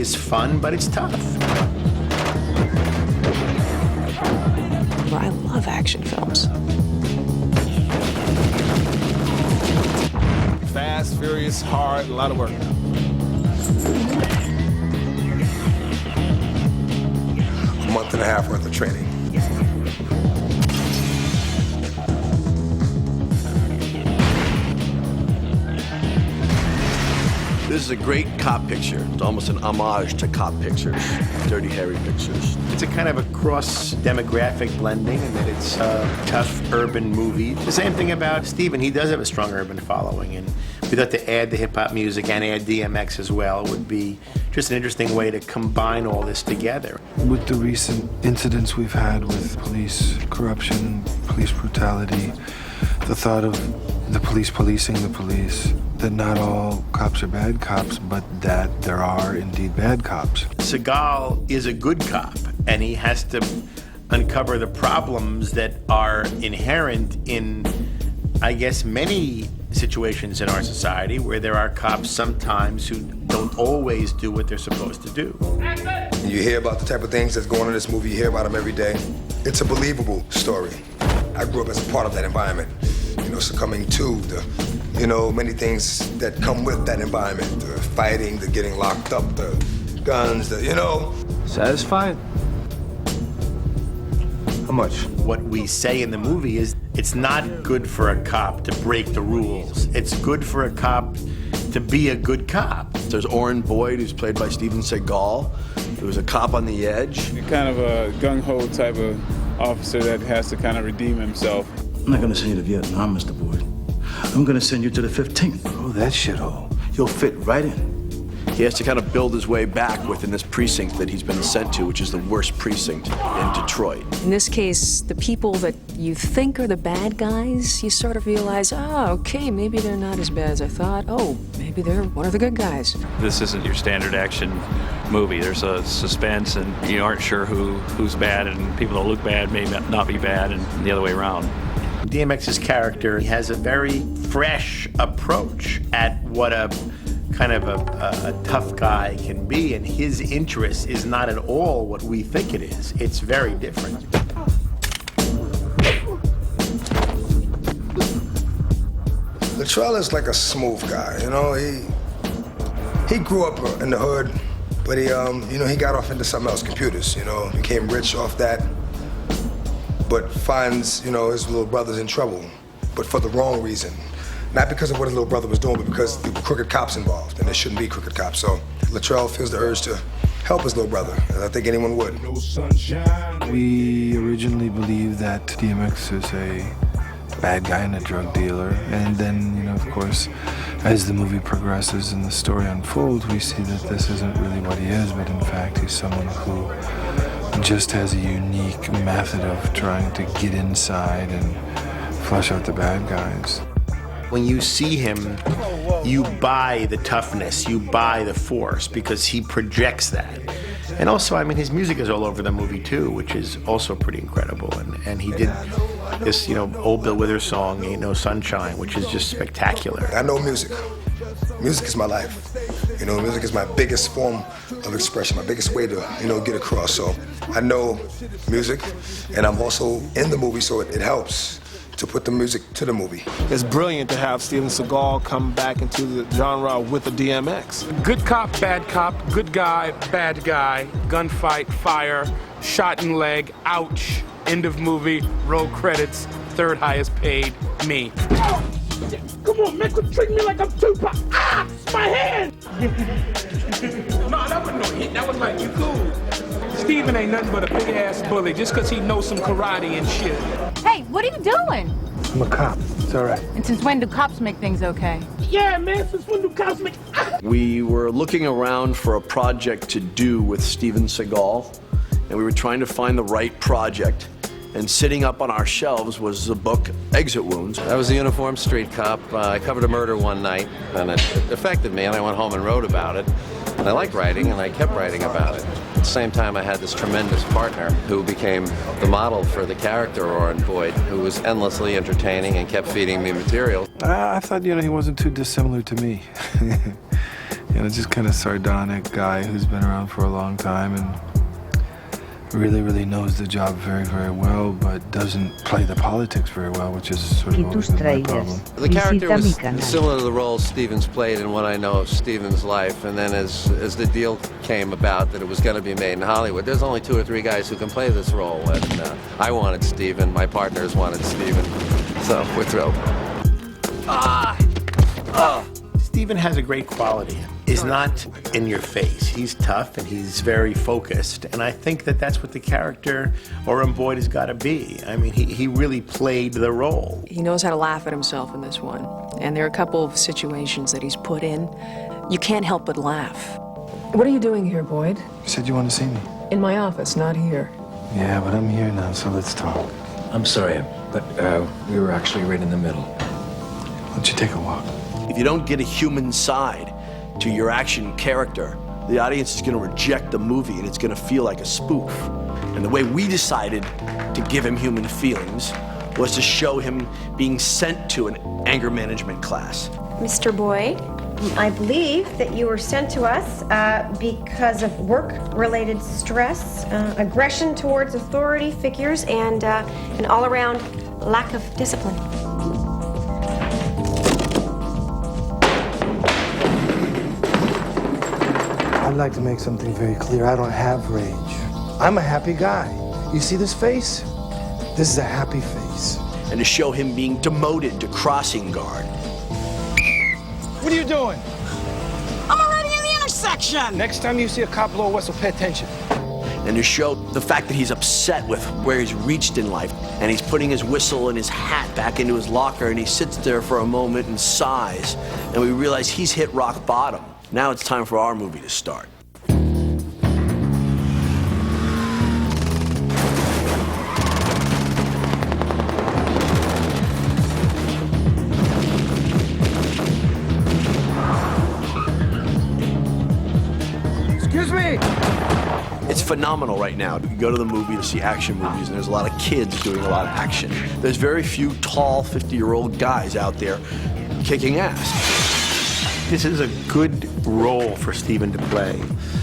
is fun, but it's tough. I love action films. Fast, furious, hard, a lot of work. A month and a half worth of training. This is a great cop picture. It's almost an homage to cop pictures, Dirty Harry pictures. It's a kind of a cross-demographic blending, and that it's a tough urban movie. The same thing about Steven. He does have a strong urban following, and we thought to add the hip-hop music and add DMX as well would be just an interesting way to combine all this together. With the recent incidents we've had with police corruption, police brutality, the thought of the police policing the police, that not all cops are bad cops, but that there are indeed bad cops. Seagal is a good cop, and he has to uncover the problems that are inherent in, I guess, many situations in our society where there are cops sometimes who don't always do what they're supposed to do. You hear about the type of things that's going on in this movie, you hear about them every day. It's a believable story. I grew up as a part of that environment, you know, succumbing to the, you know, many things that come with that environment, the fighting, the getting locked up, the guns, the, you know. Satisfied? How much? What we say in the movie is it's not good for a cop to break the rules. It's good for a cop to be a good cop. There's Oren Boyd, who's played by Steven Seagal, who was a cop on the edge. Kind of a gung-ho type of officer that has to kind of redeem himself. I'm not gonna send you to Vietnam, Mr. Boyd. I'm gonna send you to the 15th. Oh, that shithole. You'll fit right in. He has to kind of build his way back within this precinct that he's been sent to, which is the worst precinct in Detroit. In this case, the people that you think are the bad guys, you sort of realize, oh, okay, maybe they're not as bad as I thought. Oh, maybe they're one of the good guys. This isn't your standard action movie. There's a suspense, and you aren't sure who's bad, and people that look bad may not be bad, and the other way around. DMX's character has a very fresh approach at what a kind of a tough guy can be, and his interest is not at all what we think it is. It's very different. Latrell is like a smooth guy, you know. He grew up in the hood, but he, you know, he got off into something else, computers, you know, became rich off that, but finds, you know, his little brother's in trouble, but for the wrong reason. Not because of what his little brother was doing, but because there were crooked cops involved, and there shouldn't be crooked cops. So Latrell feels the urge to help his little brother, as I think anyone would. We originally believed that DMX is a bad guy and a drug dealer. And then, you know, of course, as the movie progresses and the story unfolds, we see that this isn't really what he is, but in fact, he's someone who just has a unique method of trying to get inside and flush out the bad guys. When you see him, you buy the toughness, you buy the force, because he projects that. And also, I mean, his music is all over the movie too, which is also pretty incredible. And he did this, you know, old Bill Withers song, Ain't No Sunshine, which is just spectacular. I know music. Music is my life. You know, music is my biggest form of expression, my biggest way to, you know, get across. So I know music, and I'm also in the movie, so it helps to put the music to the movie. It's brilliant to have Steven Seagal come back into the genre with the DMX. Good cop, good guy, bad guy, gunfight, fire, shot in leg, ouch, end of movie, roll credits, third highest paid, me. Come on, man, quit treating me like I'm Tupac. Ah, it's my hand! No, that wasn't no hit, that was like, you cool. Steven ain't nothing but a big-ass bully just because he knows some karate and shit. Hey, what are you doing? I'm a cop. It's all right. And since when do cops make things okay? Yeah, man, since when do cops make... We were looking around for a project to do with Steven Seagal, and we were trying to find the right project. And sitting up on our shelves was the book Exit Wounds. I was a uniformed street cop. I covered a murder one night, and it affected me, and I went home and wrote about it. And I liked writing, and I kept writing about it. At the same time, I had this tremendous partner who became the model for the character Oren Boyd, who was endlessly entertaining and kept feeding me material. I thought, you know, he wasn't too dissimilar to me. just kind of sardonic guy who's been around for a long time and really knows the job very, very well, but doesn't play the politics very well, which is sort of always been my problem. The character was similar to the role Stevens played in what I know of Stevens' life, and then as the deal came about that it was going to be made in Hollywood, there's only 2 or 3 guys who can play this role, and I wanted Steven, my partners wanted Steven, so we're thrilled. Steven has a great quality. He's not in your face. He's tough and he's very focused. And I think that that's what the character Orrin Boyd has got to be. I mean, he really played the role. He knows how to laugh at himself in this one. And there are a couple of situations that he's put in. You can't help but laugh. What are you doing here, Boyd? You said you want to see me. In my office, not here. Yeah, but I'm here now, so let's talk. I'm sorry, but we were actually right in the middle. Why don't you take a walk? If you don't get a human side to your action character, the audience is going to reject the movie and it's going to feel like a spoof. And the way we decided to give him human feelings was to show him being sent to an anger management class. Mr. Boyd, I believe that you were sent to us because of work-related stress, aggression towards authority figures, and an all-around lack of discipline. I'd like to make something very clear. I don't have rage. I'm a happy guy. You see this face? This is a happy face. And to show him being demoted to crossing guard. What are you doing? I'm already in the intersection! Next time you see a cop blow a whistle, pay attention. And to show the fact that he's upset with where he's reached in life, and he's putting his whistle and his hat back into his locker, and he sits there for a moment and sighs, and we realize he's hit rock bottom. Now it's time for our movie to start. Excuse me! It's phenomenal right now. You go to the movie to see action movies, and there's a lot of kids doing a lot of action. There's very few tall 50-year-old guys out there kicking ass. This is a good role for Steven to play.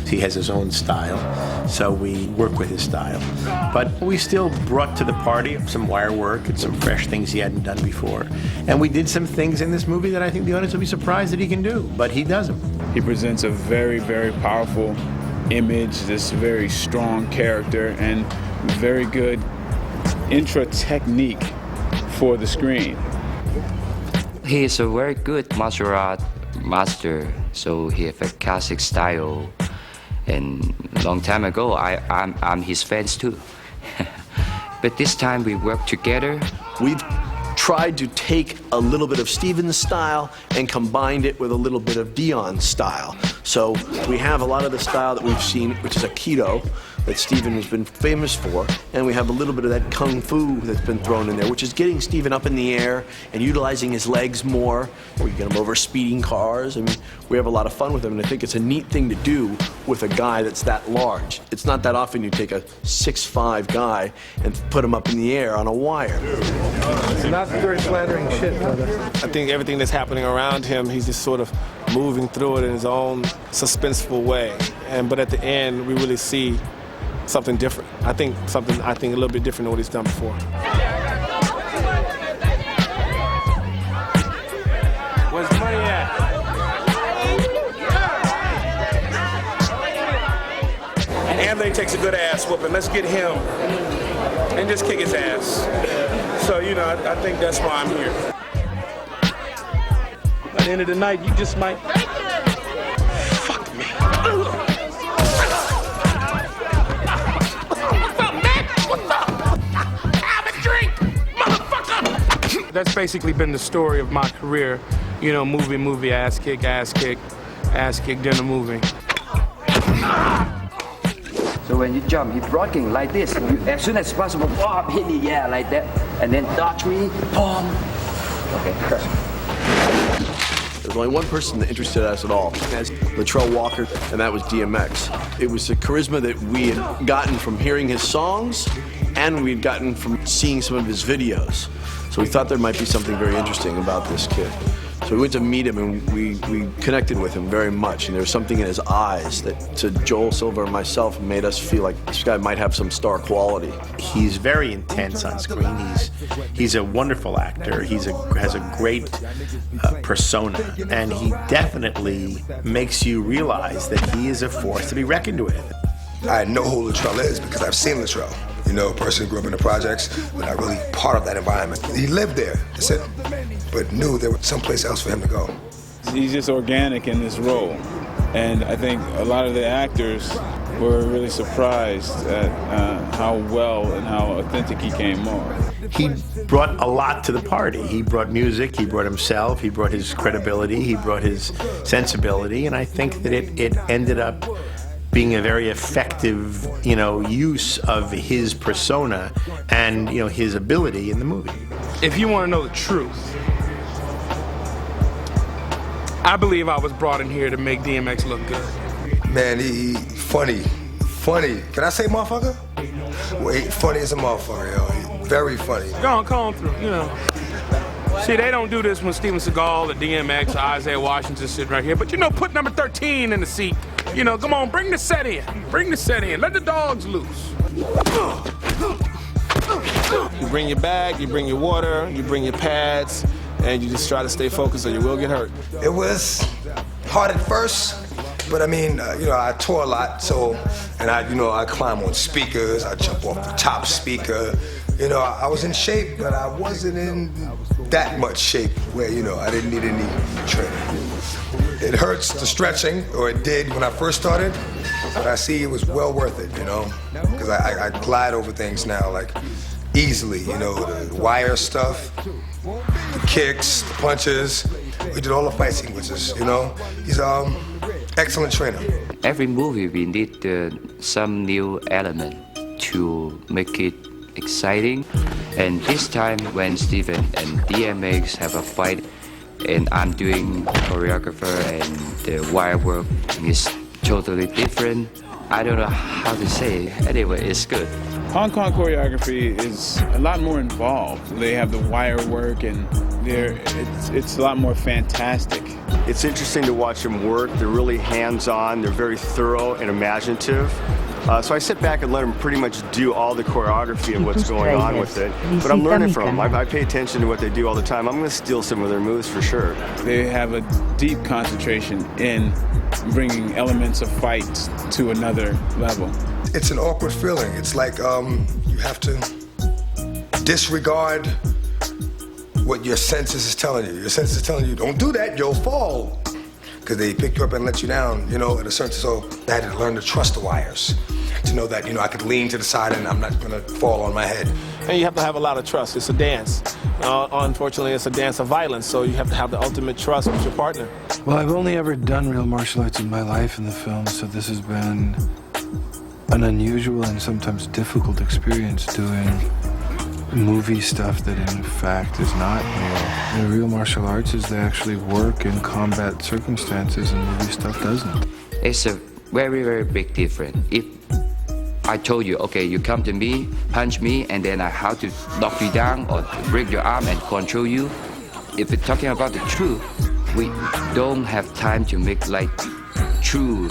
He has his own style, so we work with his style. But we still brought to the party some wire work and some fresh things he hadn't done before. And we did some things in this movie that I think the audience will be surprised that he can do, but he does them. He presents a very, very powerful image, this very strong character, and very good intro technique for the screen. He is a very good martial art master, so he has a classic style. And long time ago, I'm his fans too. But this time we work together. We've tried to take a little bit of Steven's style and combined it with a little bit of Dion's style. So we have a lot of the style that we've seen, which is Aikido, that Steven has been famous for, and we have a little bit of that Kung Fu that's been thrown in there, which is getting Steven up in the air and utilizing his legs more. We get him over speeding cars. I mean, we have a lot of fun with him, and I think it's a neat thing to do with a guy that's that large. It's not that often you take a 6'5" guy and put him up in the air on a wire. It's not very flattering shit, brother. I think everything that's happening around him, he's just sort of moving through it in his own suspenseful way. But at the end, we really see something different. I think a little bit different than what he's done before. Where's the money at? Anthony takes a good ass whooping. Let's get him and just kick his ass. So, you know, I think that's why I'm here. At the end of the night, you just might fuck me. That's basically been the story of my career. You know, movie, ass kick, during the movie. So when you jump, you're rocking like this. You, as soon as possible, boom, hit the air like that. And then dodge me, boom. Okay, perfect. There's only one person that interested us at all, as Latrell Walker, and that was DMX. It was the charisma that we had gotten from hearing his songs, and we'd gotten from seeing some of his videos. So we thought there might be something very interesting about this kid. So we went to meet him, and we connected with him very much. And there was something in his eyes that, to Joel Silver and myself, made us feel like this guy might have some star quality. He's very intense on screen. He's a wonderful actor. Has a great persona, and he definitely makes you realize that he is a force to be reckoned with. I know who Latrell is because I've seen Latrell. You know, a person who grew up in the projects, but not really part of that environment. He lived there, that's it, but knew there was someplace else for him to go. He's just organic in this role, and I think a lot of the actors were really surprised at how well and how authentic he came off. He brought a lot to the party. He brought music, he brought himself, he brought his credibility, he brought his sensibility, and I think that it ended up being a very effective, use of his persona and, his ability in the movie. If you want to know the truth, I believe I was brought in here to make DMX look good. Man, he funny. Can I say motherfucker? Well, he funny as a motherfucker, yo. He very funny. Go on through, See, they don't do this when Steven Seagal or DMX or Isaiah Washington sit right here, but put number 13 in the seat. Come on, bring the set in. Let the dogs loose. You bring your bag, you bring your water, you bring your pads, and you just try to stay focused or you will get hurt. It was hard at first, but I tour a lot, and I climb on speakers, I jump off the top speaker. I was in shape, but I wasn't in that much shape where, I didn't need any training. It hurts the stretching, or it did when I first started, but I see it was well worth it, because I glide over things now, like, easily, the wire stuff, the kicks, the punches. We did all the fight sequences, He's an excellent trainer. Every movie we need some new element to make it exciting. And this time when Steven and DMX have a fight and I'm doing choreographer and the wire work is totally different, I don't know how to say it. Anyway, it's good. Hong Kong choreography is a lot more involved. They have the wire work and it's a lot more fantastic. It's interesting to watch them work. They're really hands-on, they're very thorough and imaginative. So I sit back and let them pretty much do all the choreography of what's going on with it. But I'm learning from them. I pay attention to what they do all the time. I'm going to steal some of their moves for sure. They have a deep concentration in bringing elements of fight to another level. It's an awkward feeling. It's like you have to disregard what your senses is telling you. Your senses is telling you, don't do that, you'll fall. Because they pick you up and let you down, at a certain, so I had to learn to trust the wires. To know that, I could lean to the side and I'm not gonna fall on my head. And you have to have a lot of trust. It's a dance. Unfortunately, it's a dance of violence, so you have to have the ultimate trust with your partner. Well, I've only ever done real martial arts in my life in the film, so this has been an unusual and sometimes difficult experience doing movie stuff that in fact is not real. The real martial arts is they actually work in combat circumstances and movie stuff doesn't. It's a very, very big difference. If I told you, okay, you come to me, punch me, and then I have to knock you down or break your arm and control you. If we're talking about the truth, we don't have time to make like true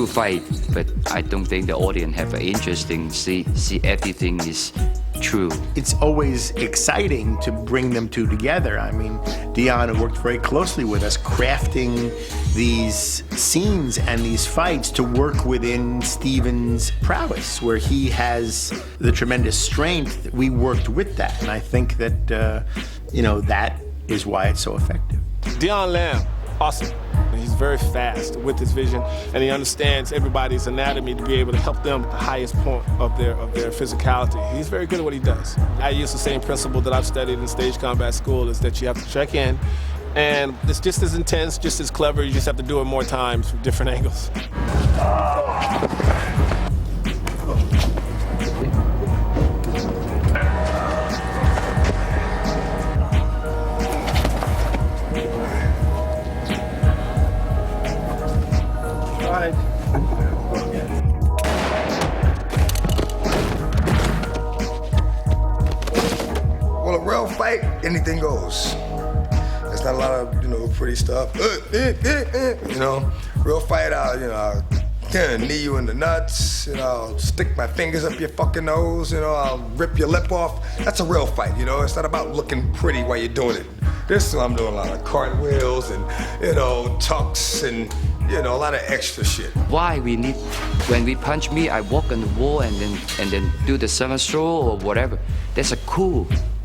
fight. But I don't think the audience have an interest in see everything is true. It's always exciting to bring them two together. I mean, Dion worked very closely with us, crafting these scenes and these fights to work within Steven's prowess, where he has the tremendous strength. We worked with that, and I think that, that is why it's so effective. Dion Lamb, awesome. He's very fast with his vision, and he understands everybody's anatomy to be able to help them at the highest point of their physicality. He's very good at what he does. I use the same principle that I've studied in stage combat school, is that you have to check in, and it's just as intense, just as clever. You just have to do it more times from different angles. Well, a real fight, anything goes. It's not a lot of, pretty stuff. Real fight out, I'll knee you in the nuts, I'll stick my fingers up your fucking nose, I'll rip your lip off. That's a real fight, It's not about looking pretty while you're doing it. This I'm doing a lot of cartwheels and, tucks and, a lot of extra shit. Why we need, when we punch me, I walk on the wall and then do the somersault or whatever. That's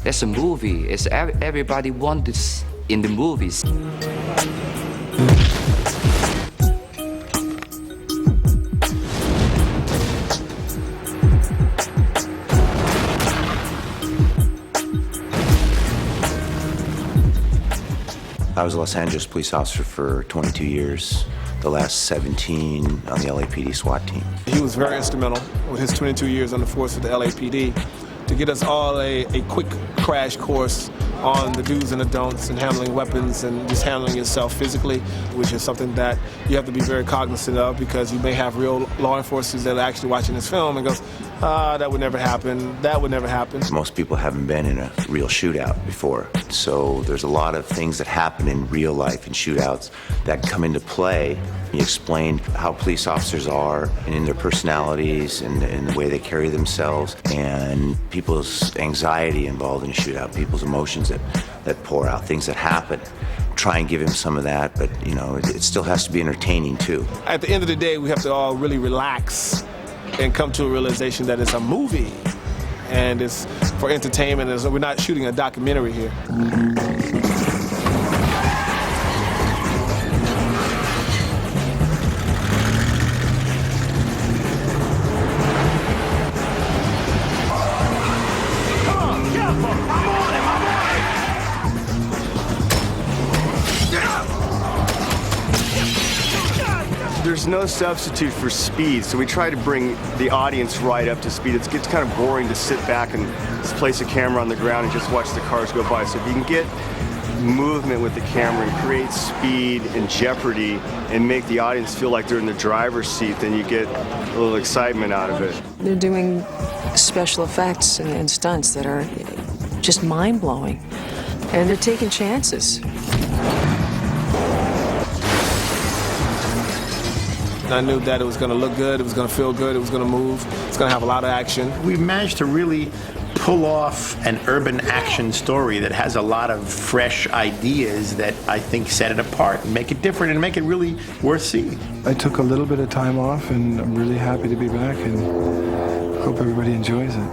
that's a movie. It's everybody wants this in the movies. I was a Los Angeles police officer for 22 years, the last 17 on the LAPD SWAT team. He was very instrumental with his 22 years on the force of the LAPD to get us all a quick crash course on the do's and the don'ts and handling weapons and just handling yourself physically, which is something that you have to be very cognizant of because you may have real law enforcers that are actually watching this film and goes, that would never happen, that would never happen. Most people haven't been in a real shootout before, so there's a lot of things that happen in real life in shootouts that come into play. He explained how police officers are and in their personalities and in the way they carry themselves and people's anxiety involved in a shootout, people's emotions that pour out, things that happen. Try and give him some of that, but it still has to be entertaining too. At the end of the day, we have to all really relax and come to a realization that it's a movie and it's for entertainment. We're not shooting a documentary here. There's no substitute for speed, so we try to bring the audience right up to speed. It gets kind of boring to sit back and just place a camera on the ground and just watch the cars go by. So if you can get movement with the camera and create speed and jeopardy and make the audience feel like they're in the driver's seat, then you get a little excitement out of it. They're doing special effects and stunts that are just mind-blowing, and they're taking chances. I knew that it was going to look good, it was going to feel good, it was going to move, it's going to have a lot of action. We've managed to really pull off an urban action story that has a lot of fresh ideas that I think set it apart and make it different and make it really worth seeing. I took a little bit of time off and I'm really happy to be back and hope everybody enjoys it.